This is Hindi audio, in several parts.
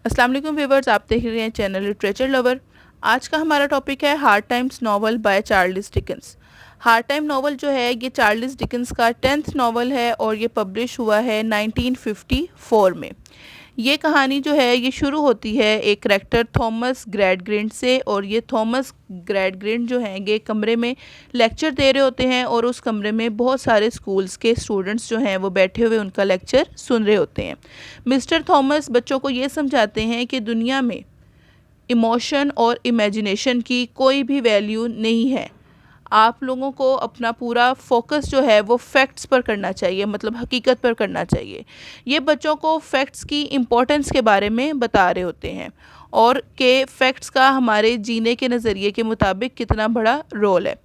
अस्सलाम वालेकुम व्यूअर्स, आप देख रहे हैं चैनल लिटरेचर लवर। आज का हमारा टॉपिक है hard times novel by Charles Dickens. Hard time novel जो है ये चार्ल्स डिकेंस का 10th नॉवल है और ये पब्लिश हुआ है 1954 में। ये कहानी जो है ये शुरू होती है एक करैक्टर थॉमस ग्रैडग्रिंड से, और ये थॉमस ग्रैडग्रिंड जो हैं ये कमरे में लेक्चर दे रहे होते हैं और उस कमरे में बहुत सारे स्कूल्स के स्टूडेंट्स जो हैं वो बैठे हुए उनका लेक्चर सुन रहे होते हैं। मिस्टर थॉमस बच्चों को ये समझाते हैं कि दुनिया में इमोशन और इमेजिनेशन की कोई भी वैल्यू नहीं है। आप लोगों को अपना पूरा फोकस जो है वो फैक्ट्स पर करना चाहिए, मतलब हकीकत पर करना चाहिए। ये बच्चों को फैक्ट्स की इम्पोर्टेंस के बारे में बता रहे होते हैं और के फैक्ट्स का हमारे जीने के नज़रिए के मुताबिक कितना बड़ा रोल है।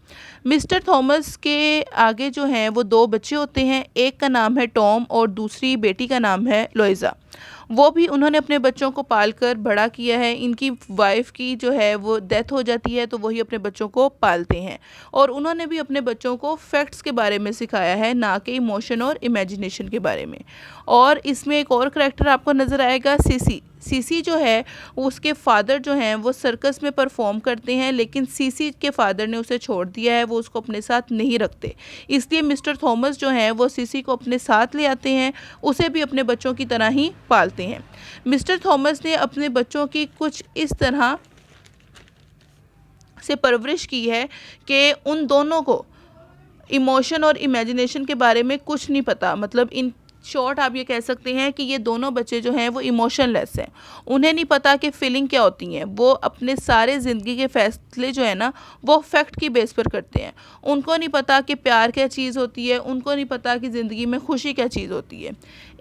मिस्टर थॉमस के आगे जो हैं वो दो बच्चे होते हैं, एक का नाम है टॉम और दूसरी बेटी का नाम है लोइज़ा। वो भी उन्होंने अपने बच्चों को पाल कर बड़ा किया है। इनकी वाइफ की जो है वो डेथ हो जाती है तो वही अपने बच्चों को पालते हैं, और उन्होंने भी अपने बच्चों को फैक्ट्स के बारे में सिखाया है, ना कि इमोशन और इमेजिनेशन के बारे में। और इसमें एक और करैक्टर आपको नज़र आएगा, सीसी। सीसी जो है उसके फादर जो हैं वो सर्कस में परफॉर्म करते हैं, लेकिन सीसी के फादर ने उसे छोड़ दिया है, वो उसको अपने साथ नहीं रखते। इसलिए मिस्टर थॉमस जो हैं वो सीसी को अपने साथ ले आते हैं, उसे भी अपने बच्चों की तरह ही पालते हैं। मिस्टर थॉमस ने अपने बच्चों की कुछ इस तरह से परवरिश की है कि उन दोनों को इमोशन और इमेजिनेशन के बारे में कुछ नहीं पता। मतलब इन शॉर्ट आप ये कह सकते हैं कि ये दोनों बच्चे जो हैं वो इमोशनलेस हैं। उन्हें नहीं पता कि फीलिंग क्या होती हैं। वो अपने सारे ज़िंदगी के फ़ैसले जो है ना वो फैक्ट की बेस पर करते हैं। उनको नहीं पता कि प्यार क्या चीज़ होती है, उनको नहीं पता कि ज़िंदगी में खुशी क्या चीज़ होती है।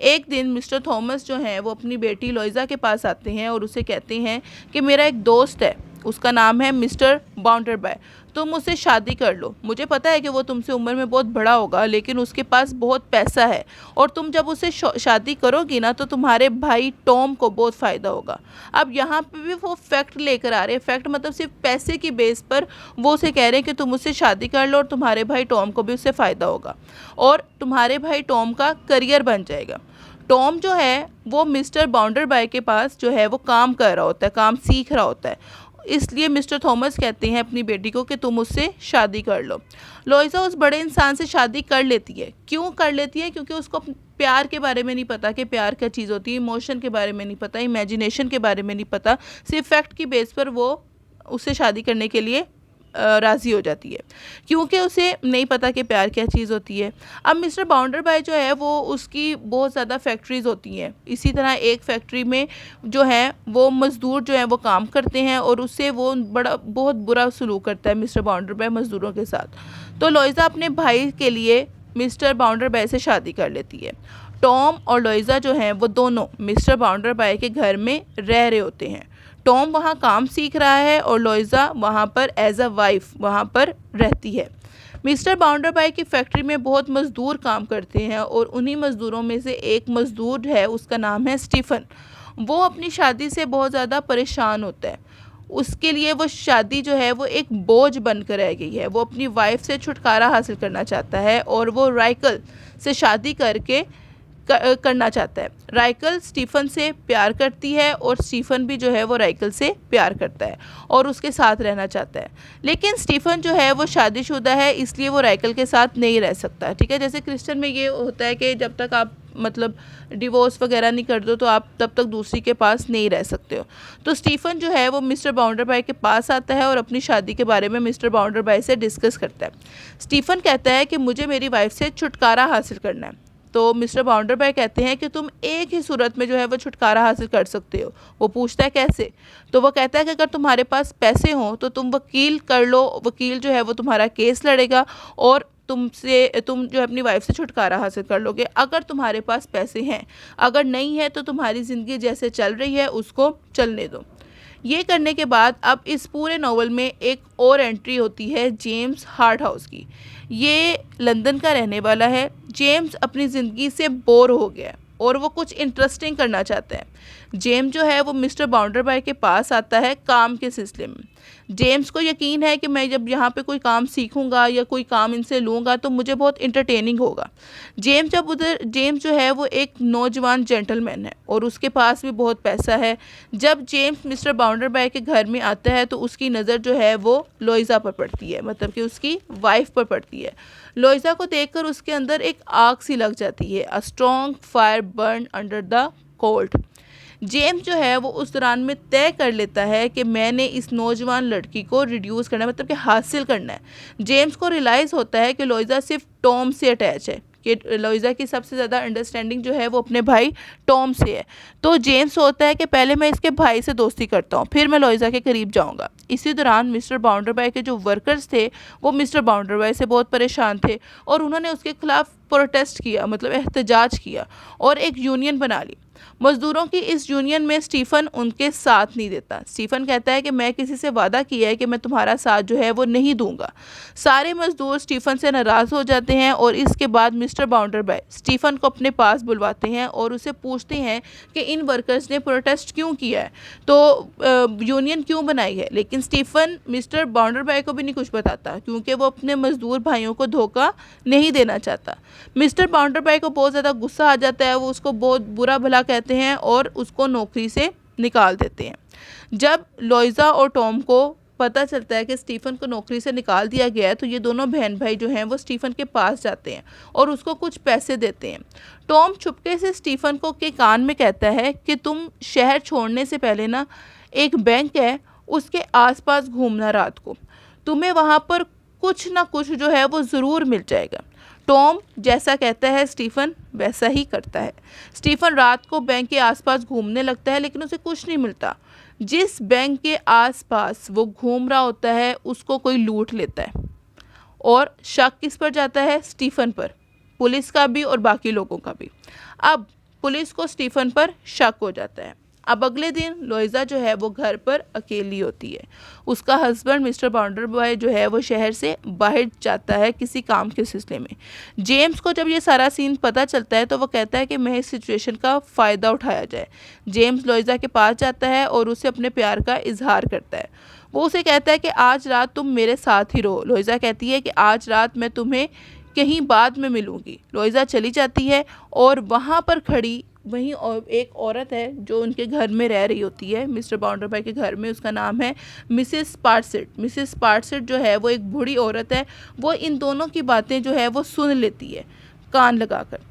एक दिन मिस्टर थॉमस जो हैं वो अपनी बेटी लोइज़ा के पास आते हैं और उसे कहते हैं कि मेरा एक दोस्त है, उसका नाम है मिस्टर बाउंडरबाय, तुम उससे शादी कर लो। मुझे पता है कि वो तुमसे उम्र में बहुत बड़ा होगा, लेकिन उसके पास बहुत पैसा है, और तुम जब उससे शादी करोगी ना तो तुम्हारे भाई टॉम को बहुत फ़ायदा होगा। अब यहाँ पे भी वो फैक्ट लेकर आ रहे हैं। फैक्ट मतलब सिर्फ पैसे की बेस पर वो उसे कह रहे हैं कि तुम उससे शादी कर लो और तुम्हारे भाई टॉम को भी उससे फ़ायदा होगा और तुम्हारे भाई टॉम का करियर बन जाएगा। टॉम जो है वो मिस्टर बाउंडरबाय के पास जो है वो काम कर रहा होता है, काम सीख रहा होता है। इसलिए मिस्टर थॉमस कहते हैं अपनी बेटी को कि तुम उससे शादी कर लो। लोइज़ा उस बड़े इंसान से शादी कर लेती है। क्यों कर लेती है? क्योंकि उसको प्यार के बारे में नहीं पता कि प्यार क्या चीज़ होती है, इमोशन के बारे में नहीं पता, इमेजिनेशन के बारे में नहीं पता। सिर्फ फैक्ट की बेस पर वो उससे शादी करने के लिए राज़ी हो जाती है, क्योंकि उसे नहीं पता कि प्यार क्या चीज़ होती है। अब मिस्टर बाउंडरबाय जो है वो उसकी बहुत ज़्यादा फैक्ट्रीज़ होती हैं। इसी तरह एक फैक्ट्री में जो है वो मज़दूर जो हैं वो काम करते हैं और उससे वो बहुत बुरा सलूक करता है मिस्टर बाउंडरबाय मज़दूरों के साथ। तो लोइज़ा अपने भाई के लिए मिस्टर बाउंडरबाय से शादी कर लेती है। टॉम और लोइज़ा जो हैं वो दोनों मिस्टर बाउंडरबाय के घर में रह रहे होते हैं। टॉम वहाँ काम सीख रहा है और लोइज़ा वहाँ पर एज अ वाइफ वहाँ पर रहती है। मिस्टर बाउंडरबाय की फैक्ट्री में बहुत मज़दूर काम करते हैं और उन्हीं मज़दूरों में से एक मज़दूर है, उसका नाम है स्टीफ़न। वो अपनी शादी से बहुत ज़्यादा परेशान होता है। उसके लिए वो शादी जो है वो एक बोझ बनकर रह गई है। वो अपनी वाइफ से छुटकारा हासिल करना चाहता है और वो राइकल से शादी करके करना चाहता है। राइकल स्टीफ़न से प्यार करती है और स्टीफ़न भी जो है वो राइकल से प्यार करता है और उसके साथ रहना चाहता है। लेकिन स्टीफ़न जो है वो शादीशुदा है, इसलिए वो राइकल के साथ नहीं रह सकता। ठीक है, जैसे क्रिश्चियन में ये होता है कि जब तक आप मतलब डिवोर्स वगैरह नहीं कर दो तो आप तब तक दूसरी के पास नहीं रह सकते हो। तो स्टीफ़न जो है वो मिस्टर बाउंडरबाय के पास आता है और अपनी शादी के बारे में मिस्टर बाउंडरबाय से डिस्कस करता है। स्टीफ़न कहता है कि मुझे मेरी वाइफ से छुटकारा हासिल करना है। तो मिस्टर बाउंडरबाय कहते हैं कि तुम एक ही सूरत में जो है वो छुटकारा हासिल कर सकते हो। वो पूछता है कैसे? तो वो कहता है कि अगर तुम्हारे पास पैसे हों तो तुम वकील कर लो, वकील जो है वो तुम्हारा केस लड़ेगा और तुम जो है अपनी वाइफ से छुटकारा हासिल कर लोगे, अगर तुम्हारे पास पैसे हैं। अगर नहीं है तो तुम्हारी ज़िंदगी जैसे चल रही है उसको चलने दो। ये करने के बाद अब इस पूरे नावल में एक और एंट्री होती है जेम्स हार्टहाउस की। ये लंदन का रहने वाला है। जेम्स अपनी ज़िंदगी से बोर हो गया और वो कुछ इंटरेस्टिंग करना चाहता है। जेम्स जो है वो मिस्टर बाउंडरबाय के पास आता है काम के सिलसिले में। जेम्स को यकीन है कि मैं जब यहाँ पे कोई काम सीखूंगा या कोई काम इनसे लूँगा तो मुझे बहुत इंटरटेनिंग होगा। जेम्स जो है वो एक नौजवान जेंटलमैन है और उसके पास भी बहुत पैसा है। जब जेम्स मिस्टर बाउंडरबाई के घर में आता है तो उसकी नज़र जो है वो लोइज़ा पर पड़ती है, मतलब कि उसकी वाइफ पर पड़ती है। लोइज़ा को देखकर उसके अंदर एक आग सी लग जाती है। A strong fire burn under the cold. James जो है वो उस दौरान में तय कर लेता है कि मैंने इस नौजवान लड़की को रिड्यूस करना है, मतलब कि हासिल करना है। जेम्स को रियलाइज़ होता है कि लोइज़ा सिर्फ टॉम से अटैच है, कि लोइज़ा की सबसे ज़्यादा अंडरस्टैंडिंग जो है वो अपने भाई टॉम से है। तो जेम्स सोचता है कि पहले मैं इसके भाई से दोस्ती करता हूँ, फिर मैं लोइज़ा के करीब जाऊँगा। इसी दौरान मिस्टर बाउंडरबाई के जो वर्कर्स थे वो मिस्टर बाउंडरबाई से बहुत परेशान थे और उन्होंने उसके खिलाफ प्रोटेस्ट किया, मतलब एहतजाज किया और एक यूनियन बना ली। मजदूरों की इस यूनियन में स्टीफन उनके साथ नहीं देता। स्टीफन कहता है कि मैं किसी से वादा किया है कि मैं तुम्हारा साथ जो है वो नहीं दूंगा। सारे मजदूर स्टीफन से नाराज़ हो जाते हैं और इसके बाद मिस्टर बाउंडरबाई स्टीफन को अपने पास बुलवाते हैं और उसे पूछते हैं कि इन वर्कर्स ने प्रोटेस्ट क्यों किया है, तो यूनियन क्यों बनाई है। लेकिन स्टीफन मिस्टर बाउंडरबाई को भी नहीं कुछ बताता क्योंकि वो अपने मजदूर भाइयों को धोखा नहीं देना चाहता। मिस्टर बाउंडरबाई को बहुत ज़्यादा गुस्सा आ जाता है, वो उसको बहुत बुरा भला कहते हैं और उसको नौकरी से निकाल देते हैं। जब लोइज़ा और टॉम को पता चलता है कि स्टीफन को नौकरी से निकाल दिया गया है तो ये दोनों बहन भाई जो हैं वो स्टीफन के पास जाते हैं और उसको कुछ पैसे देते हैं। टॉम चुपके से स्टीफन को के कान में कहता है कि तुम शहर छोड़ने से पहले ना एक बैंक है उसके आसपास घूमना रात को, तुम्हें वहाँ पर कुछ ना कुछ जो है वो ज़रूर मिल जाएगा। टॉम जैसा कहता है स्टीफन वैसा ही करता है। स्टीफन रात को बैंक के आसपास घूमने लगता है लेकिन उसे कुछ नहीं मिलता। जिस बैंक के आसपास वो घूम रहा होता है उसको कोई लूट लेता है और शक किस पर जाता है? स्टीफन पर, पुलिस का भी और बाकी लोगों का भी। अब पुलिस को स्टीफन पर शक हो जाता है। अब अगले दिन लोइज़ा जो है वो घर पर अकेली होती है। उसका हस्बैंड मिस्टर बाउंडरबॉय जो है वो शहर से बाहर जाता है किसी काम के सिलसिले में। जेम्स को जब ये सारा सीन पता चलता है तो वो कहता है कि मैं इस सिचुएशन का फ़ायदा उठाया जाए। जेम्स लोइज़ा के पास जाता है और उसे अपने प्यार का इजहार करता है। वो उसे कहता है कि आज रात तुम मेरे साथ ही रहो। लोइज़ा कहती है कि आज रात मैं तुम्हें कहीं बाद में मिलूँगी। लोइज़ा चली जाती है और वहाँ पर खड़ी वहीं और एक औरत है जो उनके घर में रह रही होती है, मिस्टर बाउंडरबाई के घर में। उसका नाम है मिसेस पार्सेट। मिसेस पार्सेट जो है वो एक बूढ़ी औरत है। वो इन दोनों की बातें जो है वो सुन लेती है कान लगाकर।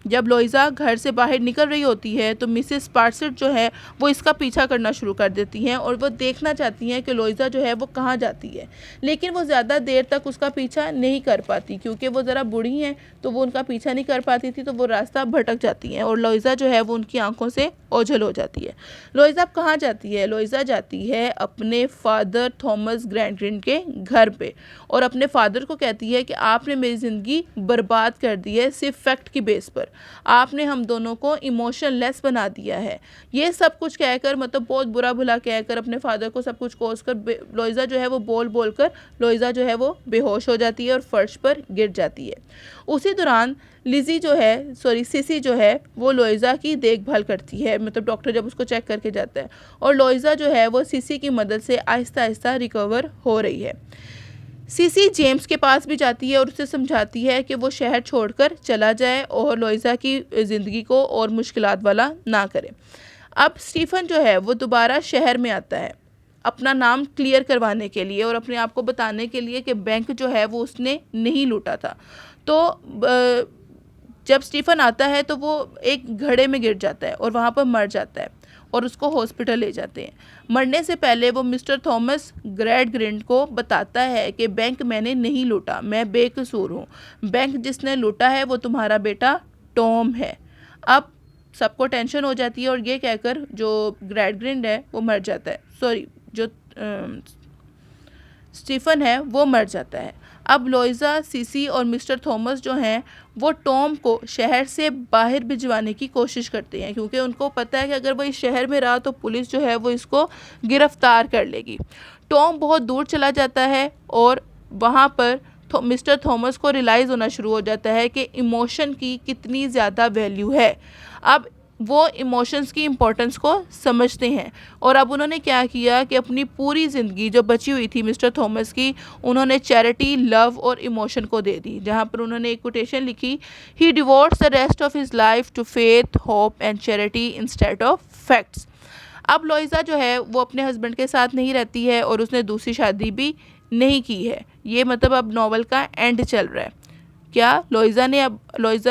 जब लोइज़ा घर से बाहर निकल रही होती है तो मिसेस पार्सेट जो है वो इसका पीछा करना शुरू कर देती हैं और वो देखना चाहती हैं कि लोइज़ा जो है वो कहाँ जाती है, लेकिन वो ज़्यादा देर तक उसका पीछा नहीं कर पाती क्योंकि वो ज़रा बूढ़ी हैं तो वो उनका पीछा नहीं कर पाती थी, तो वो रास्ता भटक जाती हैं और लोइज़ा जो है वो उनकी आंखों से ओझल हो जाती है। लोइज़ा अब कहाँ जाती है? लोइज़ा जाती है अपने फादर थॉमस ग्रैंडग्रीन के घर पे और अपने फादर को कहती है कि आपने मेरी ज़िंदगी बर्बाद कर दी है सिर्फ फैक्ट की बेस पर, आपने हम दोनों को इमोशनलेस बना दिया है। ये सब कुछ कहकर, मतलब बहुत बुरा भला कहकर अपने फादर को सब कुछ कोस कर लोइज़ा जो है वो बोल कर लोइज़ा जो है वो बेहोश हो जाती है और फर्श पर गिर जाती है। उसी दौरान सिसी जो है वो लोइज़ा की देखभाल करती है, मतलब डॉक्टर जब उसको चेक करके जाता है और लोइज़ा जो है वो सिसी की मदद से आहिस्ता आहिस्ता रिकवर हो रही है। सीसी जेम्स के पास भी जाती है और उसे समझाती है कि वो शहर छोड़कर चला जाए और लोइज़ा की ज़िंदगी को और मुश्किलात वाला ना करे। अब स्टीफन जो है वो दोबारा शहर में आता है अपना नाम क्लियर करवाने के लिए और अपने आप को बताने के लिए कि बैंक जो है वो उसने नहीं लूटा था। तो जब स्टीफन आता है तो वो एक घड़े में गिर जाता है और वहाँ पर मर जाता है और उसको हॉस्पिटल ले जाते हैं। मरने से पहले वो मिस्टर थॉमस ग्रैंडग्रीन को बताता है कि बैंक मैंने नहीं लूटा, मैं बेकसूर हूँ। बैंक जिसने लूटा है वो तुम्हारा बेटा टॉम है। अब सबको टेंशन हो जाती है और ये कहकर जो ग्रैंडग्रीन है वो मर जाता है, जो स्टीफन है वो मर जाता है। अब लोइज़ा, सीसी और मिस्टर थॉमस जो हैं वो टॉम को शहर से बाहर भिजवाने की कोशिश करते हैं क्योंकि उनको पता है कि अगर वो इस शहर में रहा तो पुलिस जो है वो इसको गिरफ्तार कर लेगी। टॉम बहुत दूर चला जाता है और वहाँ पर मिस्टर थॉमस को रियलाइज़ होना शुरू हो जाता है कि इमोशन की कितनी ज़्यादा वैल्यू है। अब वो इमोशंस की इम्पोर्टेंस को समझते हैं। और अब उन्होंने क्या किया कि अपनी पूरी ज़िंदगी जो बची हुई थी मिस्टर थॉमस की, उन्होंने चैरिटी, लव और इमोशन को दे दी। जहाँ पर उन्होंने एक कोटेशन लिखी, he devotes the rest of his life to faith, hope and charity instead of facts. अब लोइजा जो है वो अपने हस्बैंड के साथ नहीं रहती है और उसने दूसरी शादी भी नहीं की है। ये मतलब अब नॉवल का एंड चल रहा है। क्या लोइजा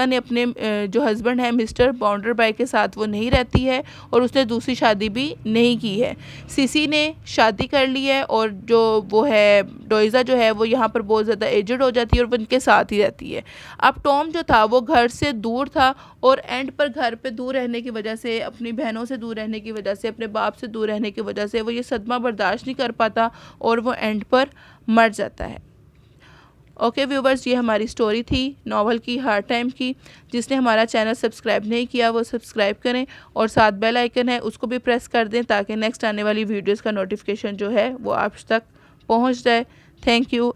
ने अपने जो हस्बैंड है मिस्टर बाउंडरबाई के साथ वो नहीं रहती है और उसने दूसरी शादी भी नहीं की है। सीसी ने शादी कर ली है और जो वो है लोइजा जो है वो यहाँ पर बहुत ज़्यादा एजड हो जाती है और वो उनके साथ ही रहती है। अब टॉम जो था वो घर से दूर था और एंड पर घर पे दूर रहने की वजह से, अपनी बहनों से दूर रहने की वजह से, अपने बाप से दूर रहने की वजह से वो ये सदमा बर्दाश्त नहीं कर पाता और वो एंड पर मर जाता है। ओके व्यूवर्स, ये हमारी स्टोरी थी नॉवल की, हार्ड टाइम की। जिसने हमारा चैनल सब्सक्राइब नहीं किया वो सब्सक्राइब करें और साथ बेल आइकन है उसको भी प्रेस कर दें ताकि नेक्स्ट आने वाली वीडियोस का नोटिफिकेशन जो है वो आप तक पहुंच जाए। Thank you.